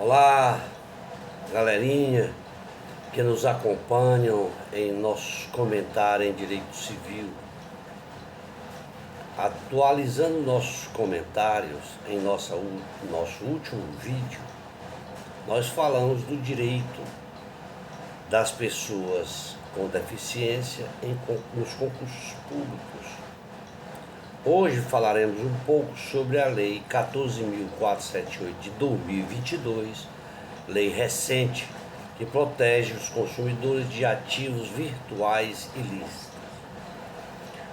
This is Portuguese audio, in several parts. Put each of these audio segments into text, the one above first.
Olá, galerinha que nos acompanham em nossos comentários em Direito Civil. Atualizando nossos comentários em nosso último vídeo, nós falamos do direito das pessoas com deficiência nos concursos públicos. Hoje falaremos um pouco sobre a Lei 14.478 de 2022, lei recente que protege os consumidores de ativos virtuais ilícitos.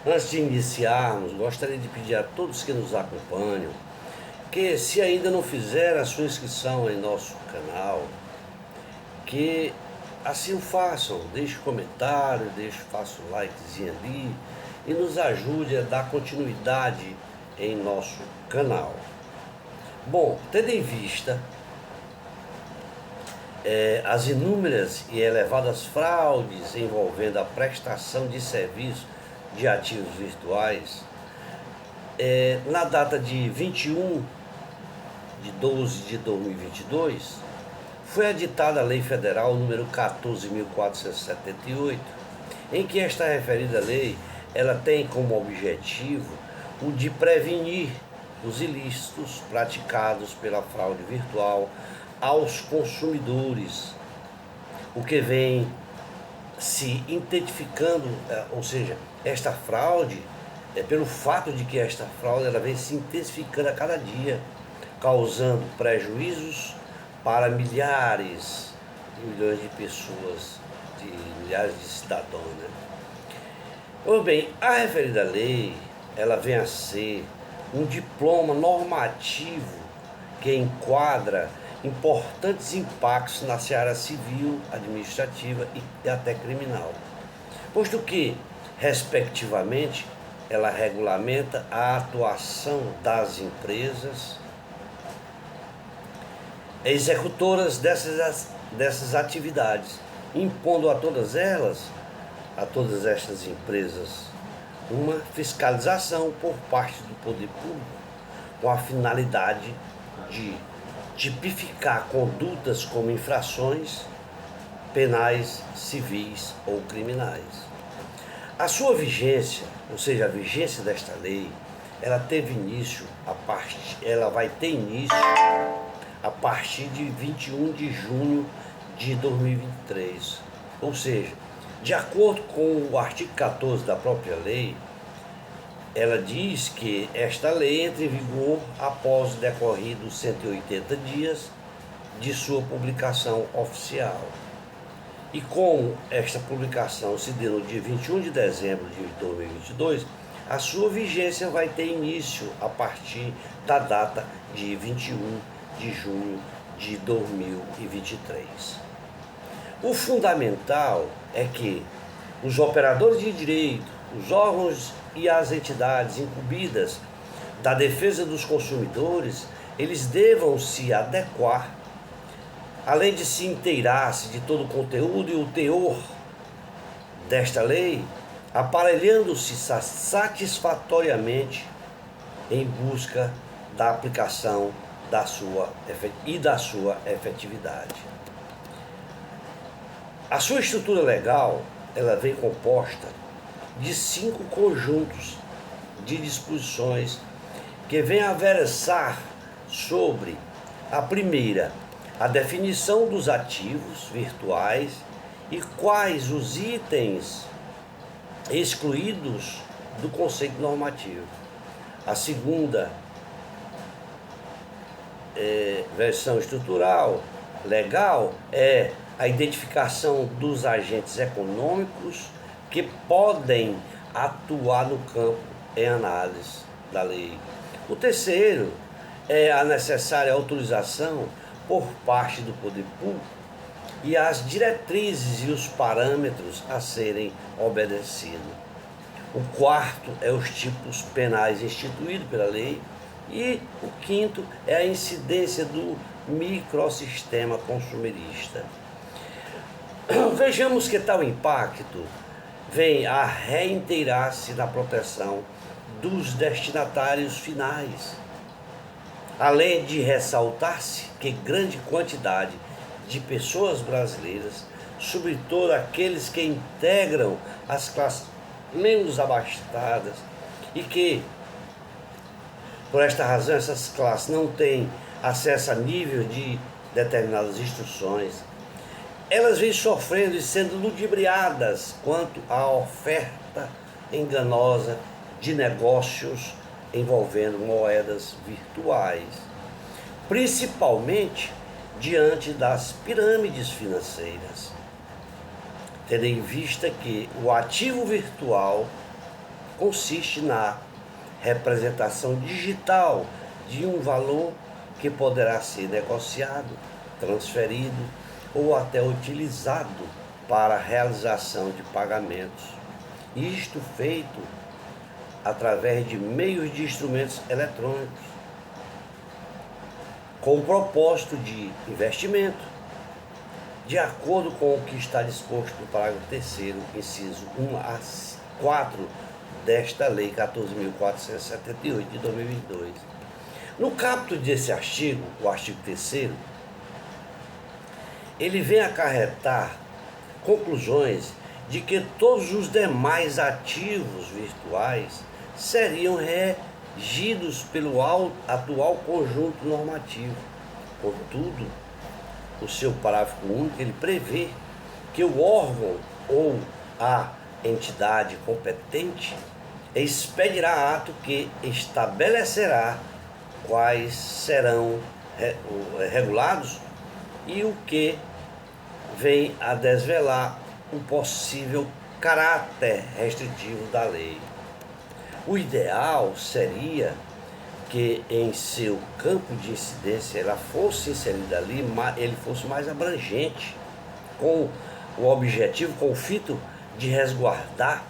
Antes de iniciarmos, gostaria de pedir a todos que nos acompanham que, se ainda não fizeram a sua inscrição em nosso canal, que assim o façam, deixe um comentário, faça um likezinho ali e nos ajude a dar continuidade em nosso canal. Bom, tendo em vista as inúmeras e elevadas fraudes envolvendo a prestação de serviços de ativos virtuais, na data de 21 de 12 de 2022, foi editada a Lei Federal número 14.478, em que esta referida lei ela tem como objetivo o de prevenir os ilícitos praticados pela fraude virtual aos consumidores, o que vem se intensificando, ou seja, esta fraude, pelo fato de que esta fraude ela vem se intensificando a cada dia, causando prejuízos para milhares e milhões de pessoas, de milhares de cidadãos, né? Pois bem, a referida lei, ela vem a ser um diploma normativo que enquadra importantes impactos na seara civil, administrativa e até criminal, posto que, respectivamente, ela regulamenta a atuação das empresas executoras dessas atividades, impondo a todas estas empresas, uma fiscalização por parte do poder público, com a finalidade de tipificar condutas como infrações penais, civis ou criminais. A sua vigência, ou seja, a vigência desta lei, ela vai ter início a partir de 21 de junho de 2023, ou seja, de acordo com o artigo 14 da própria lei, ela diz que esta lei entra em vigor após decorridos 180 dias de sua publicação oficial. E como esta publicação se deu no dia 21 de dezembro de 2022, a sua vigência vai ter início a partir da data de 21 de junho de 2023. O fundamental é que os operadores de direito, os órgãos e as entidades incumbidas da defesa dos consumidores, eles devam se adequar, além de se inteirar-se de todo o conteúdo e o teor desta lei, aparelhando-se satisfatoriamente em busca da aplicação da sua efetividade. A sua estrutura legal, ela vem composta de 5 conjuntos de disposições que vêm a versar sobre a primeira, a definição dos ativos virtuais e quais os itens excluídos do conceito normativo. A segunda versão estrutural legal é a identificação dos agentes econômicos que podem atuar no campo em análise da lei. O terceiro é a necessária autorização por parte do poder público e as diretrizes e os parâmetros a serem obedecidos. O quarto é os tipos penais instituídos pela lei e o quinto é a incidência do microsistema consumerista. Vejamos que tal impacto vem a reinteirar-se na proteção dos destinatários finais, além de ressaltar-se que grande quantidade de pessoas brasileiras, sobretudo aqueles que integram as classes menos abastadas e que, por esta razão, essas classes não têm acesso a nível de determinadas instruções, elas vêm sofrendo e sendo ludibriadas quanto à oferta enganosa de negócios envolvendo moedas virtuais, principalmente diante das pirâmides financeiras, tendo em vista que o ativo virtual consiste na representação digital de um valor que poderá ser negociado, transferido ou até utilizado para a realização de pagamentos. Isto feito através de meios de instrumentos eletrônicos, com o propósito de investimento, de acordo com o que está disposto no parágrafo 3º, inciso 1 a 4 desta Lei 14.478 de 2022. No caput desse artigo, o artigo 3º, ele vem acarretar conclusões de que todos os demais ativos virtuais seriam regidos pelo atual conjunto normativo. Contudo, o seu parágrafo único, ele prevê que o órgão ou a entidade competente expedirá ato que estabelecerá quais serão regulados e o que vem a desvelar o possível caráter restritivo da lei. O ideal seria que em seu campo de incidência ela fosse inserida ali, ele fosse mais abrangente, com o objetivo, com o fito de resguardar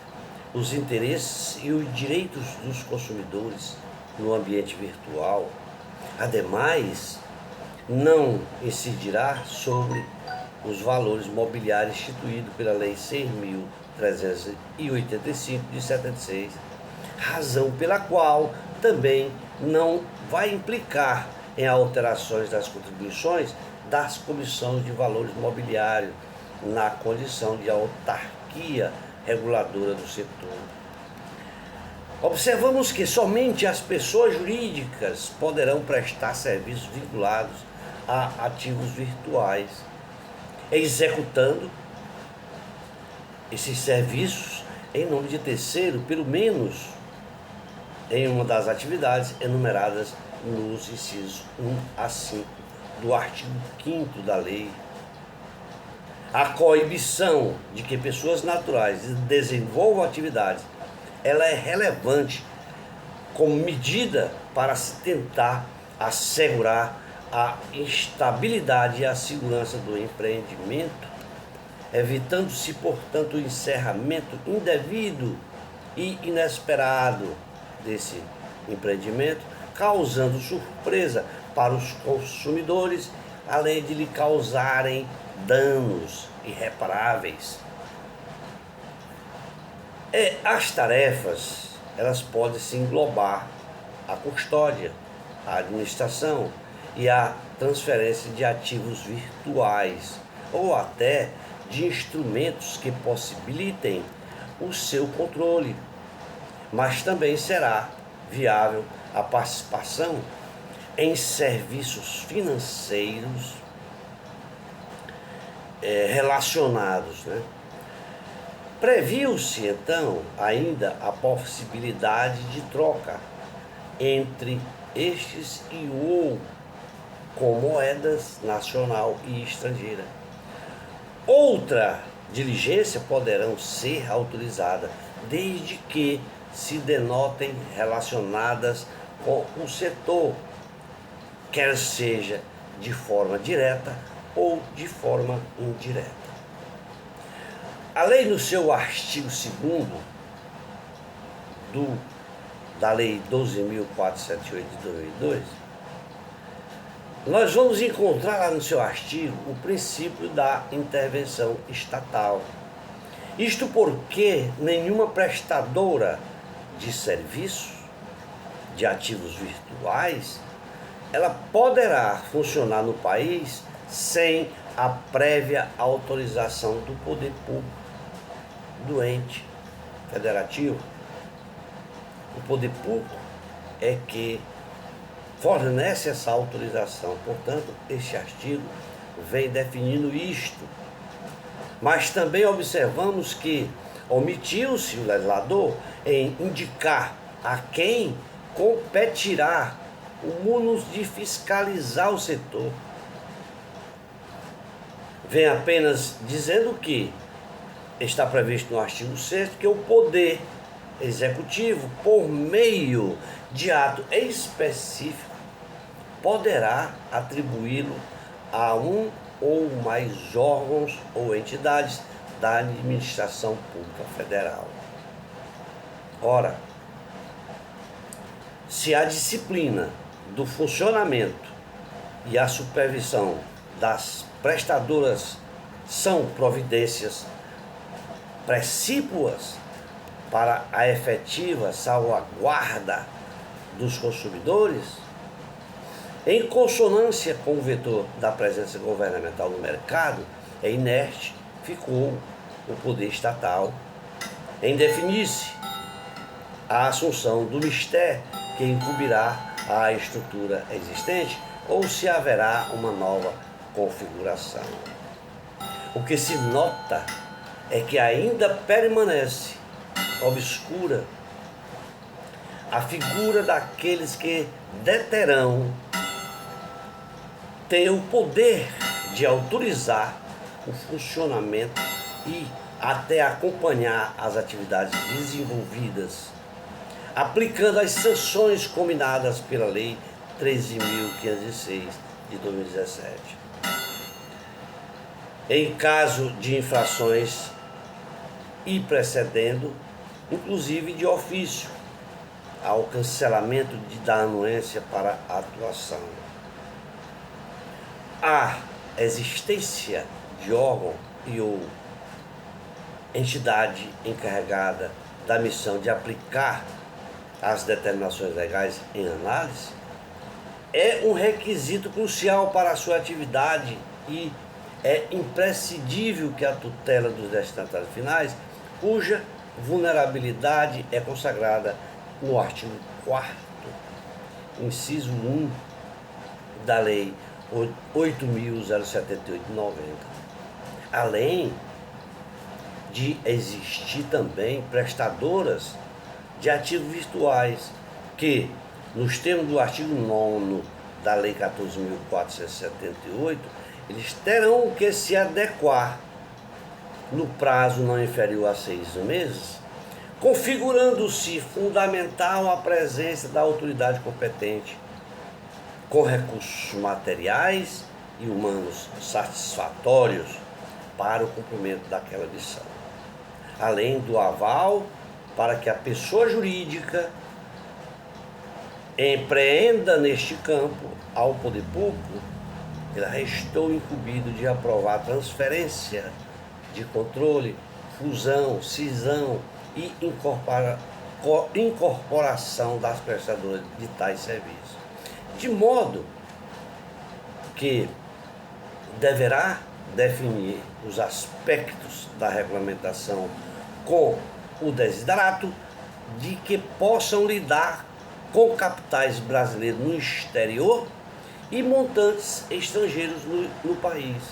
os interesses e os direitos dos consumidores no ambiente virtual. Ademais, não incidirá sobre os valores mobiliários instituídos pela Lei 6.385 de 76, razão pela qual também não vai implicar em alterações das contribuições das comissões de valores mobiliários na condição de autarquia reguladora do setor. Observamos que somente as pessoas jurídicas poderão prestar serviços vinculados a ativos virtuais, executando esses serviços em nome de terceiro, pelo menos em uma das atividades enumeradas nos incisos 1 a 5 do artigo 5º da lei. A coibição de que pessoas naturais desenvolvam atividades, ela é relevante como medida para se tentar assegurar a estabilidade e a segurança do empreendimento, evitando-se, portanto, o encerramento indevido e inesperado desse empreendimento, causando surpresa para os consumidores, além de lhe causarem danos irreparáveis. As tarefas, elas podem se englobar a custódia, a administração e a transferência de ativos virtuais ou até de instrumentos que possibilitem o seu controle, mas também será viável a participação em serviços financeiros relacionados, né? Previu-se, então, ainda a possibilidade de troca entre estes e ou com moedas nacional e estrangeira. Outra diligência poderão ser autorizadas, desde que se denotem relacionadas com o setor, quer seja de forma direta ou de forma indireta. A lei, no seu artigo 2º da Lei 12.478 de 2002, nós vamos encontrar lá no seu artigo o princípio da intervenção estatal. Isto porque nenhuma prestadora de serviços de ativos virtuais ela poderá funcionar no país sem a prévia autorização do poder público do ente federativo. O poder público é que fornece essa autorização. Portanto, este artigo vem definindo isto. Mas também observamos que omitiu-se o legislador em indicar a quem competirá o munus de fiscalizar o setor. Vem apenas dizendo que está previsto no artigo 6º que o poder executivo, por meio de ato específico, poderá atribuí-lo a um ou mais órgãos ou entidades da administração pública federal. Ora, se a disciplina do funcionamento e a supervisão das prestadoras são providências precípuas para a efetiva salvaguarda dos consumidores, em consonância com o vetor da presença governamental no mercado, é inerte ficou o poder estatal em definir-se a assunção do mistério que incumbirá a estrutura existente ou se haverá uma nova configuração. O que se nota é que ainda permanece obscura a figura daqueles que deterão ter o poder de autorizar o funcionamento e até acompanhar as atividades desenvolvidas, aplicando as sanções combinadas pela Lei 13.506 de 2017. Em caso de infrações e precedendo, inclusive de ofício, ao cancelamento da anuência para a atuação. A existência de órgão e ou entidade encarregada da missão de aplicar as determinações legais em análise é um requisito crucial para a sua atividade e é imprescindível que a tutela dos destinatários finais, cuja vulnerabilidade é consagrada no artigo 4º, inciso 1 da Lei 8.078/90. Além de existir também prestadoras de ativos virtuais que, nos termos do artigo 9º da Lei 14.478, eles terão que se adequar no prazo não inferior a 6 meses, configurando-se fundamental a presença da autoridade competente, com recursos materiais e humanos satisfatórios para o cumprimento daquela missão, além do aval para que a pessoa jurídica empreenda neste campo ao poder público. Ele restou incumbido de aprovar a transferência de controle, fusão, cisão e incorporação das prestadoras de tais serviços, de modo que deverá definir os aspectos da regulamentação com o desidrato de que possam lidar com capitais brasileiros no exterior e montantes estrangeiros no país,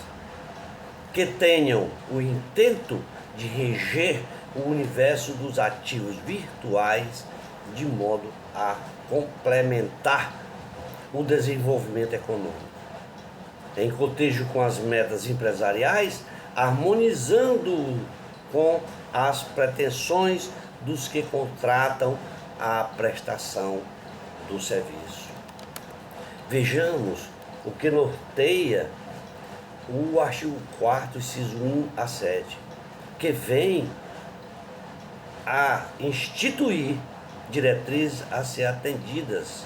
que tenham o intento de reger o universo dos ativos virtuais de modo a complementar o desenvolvimento econômico, em cotejo com as metas empresariais, harmonizando com as pretensões dos que contratam a prestação do serviço. Vejamos o que norteia o artigo 4º, inciso 1 a 7, que vem a instituir diretrizes a ser atendidas.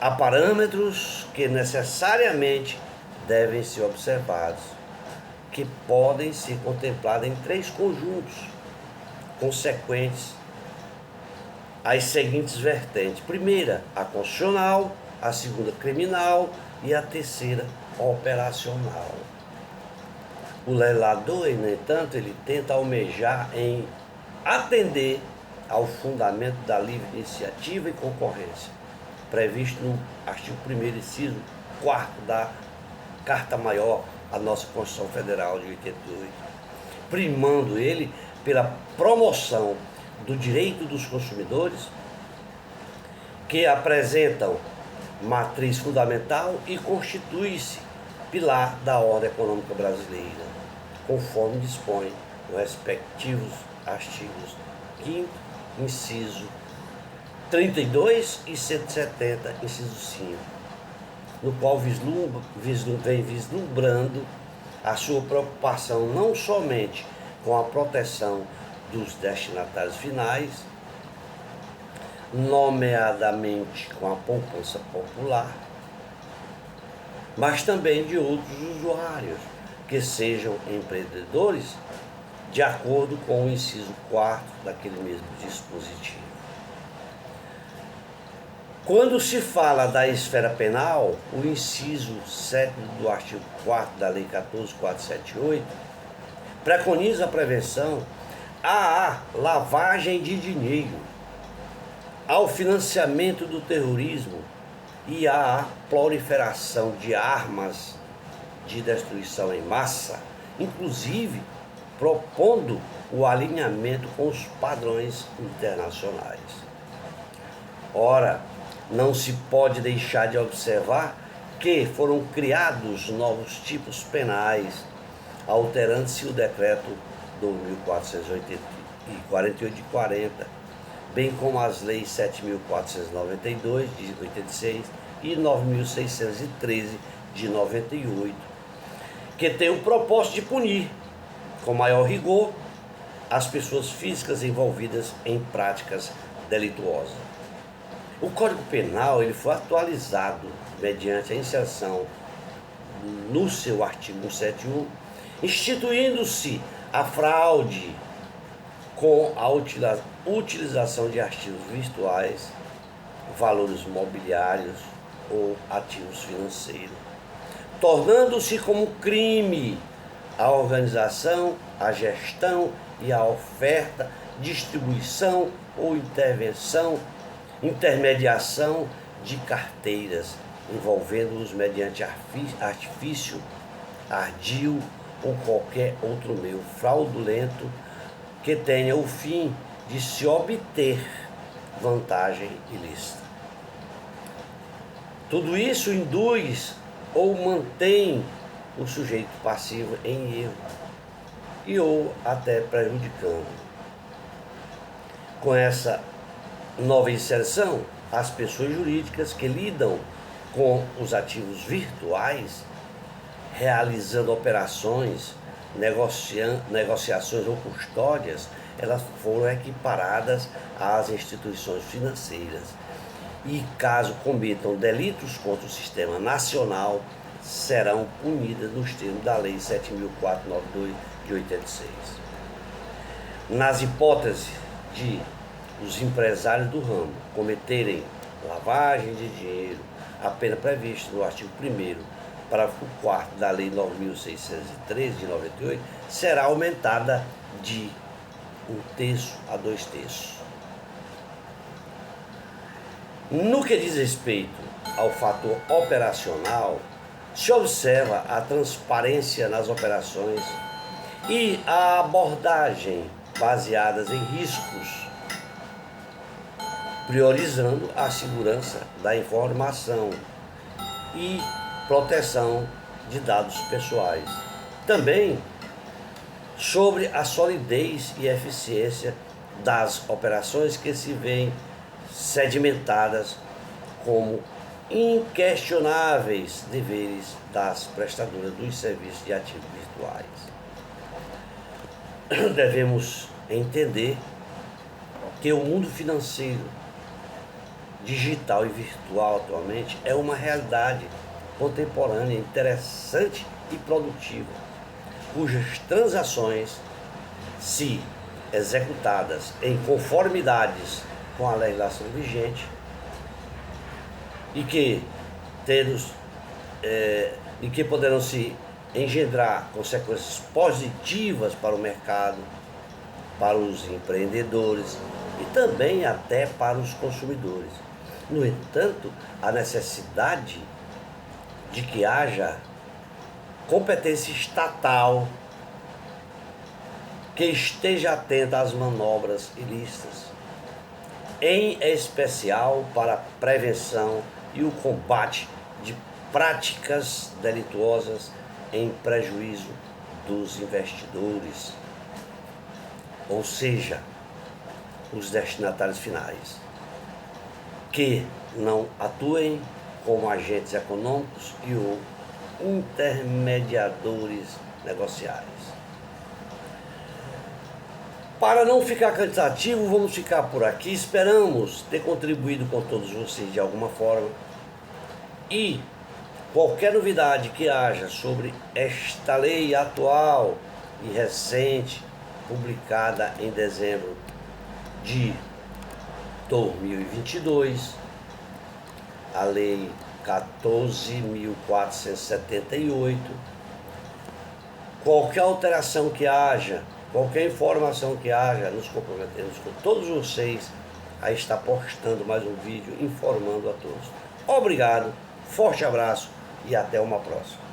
Há parâmetros que necessariamente devem ser observados, que podem ser contemplados em 3 conjuntos consequentes às seguintes vertentes. Primeira, a constitucional, a segunda criminal e a terceira operacional. O legislador, no entanto, ele tenta almejar em atender ao fundamento da livre iniciativa e concorrência, previsto no artigo 1º, inciso 4º da Carta Maior à nossa Constituição Federal de 88, primando ele pela promoção do direito dos consumidores, que apresentam matriz fundamental e constitui-se pilar da ordem econômica brasileira, conforme dispõe os respectivos artigos 5º, inciso 32 e 170, inciso 5, no qual vem vislumbrando a sua preocupação não somente com a proteção dos destinatários finais, nomeadamente com a poupança popular, mas também de outros usuários, que sejam empreendedores, de acordo com o inciso 4º daquele mesmo dispositivo. Quando se fala da esfera penal, o inciso 7º do artigo 4º da Lei 14.478 preconiza a prevenção à lavagem de dinheiro, ao financiamento do terrorismo e à proliferação de armas de destruição em massa, inclusive propondo o alinhamento com os padrões internacionais. Ora, não se pode deixar de observar que foram criados novos tipos penais, alterando-se o decreto 2.448 de 40, bem como as leis 7.492 de 86 e 9.613 de 98, que tem o propósito de punir com maior rigor as pessoas físicas envolvidas em práticas delituosas. O Código Penal ele foi atualizado mediante a inserção no seu artigo 171, instituindo-se a fraude com a utilização de artigos virtuais, valores mobiliários ou ativos financeiros, tornando-se como crime a organização, a gestão e a oferta, distribuição ou intermediação de carteiras, envolvendo-os mediante artifício, ardil ou qualquer outro meio fraudulento que tenha o fim de se obter vantagem ilícita. Tudo isso induz ou mantém o sujeito passivo em erro e ou até prejudicando. Com essa nova inserção, as pessoas jurídicas que lidam com os ativos virtuais, realizando operações, negociações ou custódias, elas foram equiparadas às instituições financeiras. E caso cometam delitos contra o sistema nacional, serão punidas nos termos da Lei 7.492 de 86. Nas hipóteses de os empresários do ramo cometerem lavagem de dinheiro, a pena prevista no artigo 1º, parágrafo 4º da Lei 9.613 de 98, será aumentada de 1/3 a 2/3. No que diz respeito ao fator operacional, se observa a transparência nas operações e a abordagem baseadas em riscos, priorizando a segurança da informação e proteção de dados pessoais. Também sobre a solidez e eficiência das operações que se veem sedimentadas como inquestionáveis deveres das prestadoras dos serviços de ativos virtuais. Devemos entender que o mundo financeiro, digital e virtual atualmente é uma realidade contemporânea, interessante e produtiva, cujas transações, se executadas em conformidades com a legislação vigente, e que e que poderão se engendrar consequências positivas para o mercado, para os empreendedores e também até para os consumidores. No entanto, a necessidade de que haja competência estatal que esteja atenta às manobras ilícitas, em especial para a prevenção e o combate de práticas delituosas em prejuízo dos investidores, ou seja, os destinatários finais, que não atuem como agentes econômicos e ou intermediadores negociais. Para não ficar cansativo, vamos ficar por aqui. Esperamos ter contribuído com todos vocês de alguma forma. E qualquer novidade que haja sobre esta lei atual e recente, publicada em dezembro de 2022, a Lei 14.478, qualquer alteração que haja, qualquer informação que haja, nos comprometemos com todos vocês a estar postando mais um vídeo informando a todos. Obrigado, forte abraço e até uma próxima.